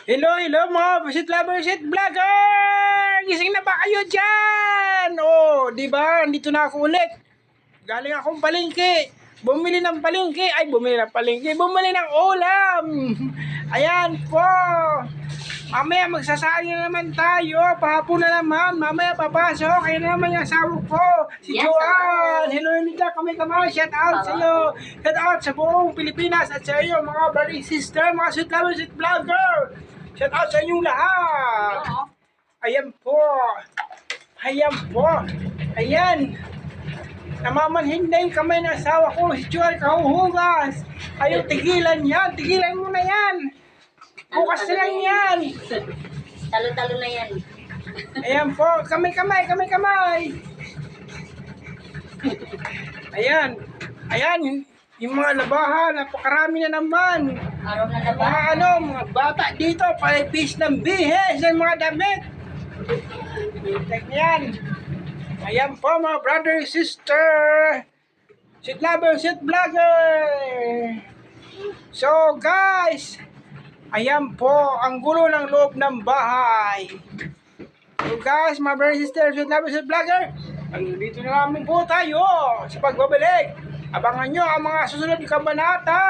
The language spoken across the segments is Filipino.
Hello mga Busit Lovers at Vlogger! Gising na ba kayo dyan? Di ba? Andito na ako ulit. Galing akong palengke. Bumili ng ulam. Ayan po. Mamaya magsasaing na naman tayo. Pahapon na naman. Mamaya papasok. Ayan na naman yung asawa ko. Si Yes, Joanne. Hello Nita. Kamay. Shout out sa iyo. Shout out sa buong Pilipinas at sa iyo mga brother sister, mga Busit Lovers at Vlogger. Shout out sa inyong lahat. Ayan po. Ayan. Namamanhin na yung kamay ng asawa ko. Si Joel kahuhugas. Ayaw tigilan yan. Tigilan mo na yan. Bukas na lang yan. Talo-talo na yan. Ayan po. Kamay. Ayan. Yung mga labahan. Napakarami na naman. Araw na naman. Mga bata dito. Palipis ng bihes ng mga damit. Yan. Ayan po mga brother, sister. Busit Lover, Busit Vlogger. So guys, ayan po ang gulo ng loob ng bahay. So guys, mga brother, sister, Busit Lover, Busit Vlogger, dito na namin po tayo sa pagbabalik. Abangan nyo ang mga susunod na kabanata.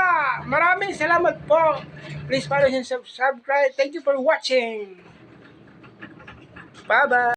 Maraming salamat po. Please follow and subscribe. Thank you for watching. Bye-bye.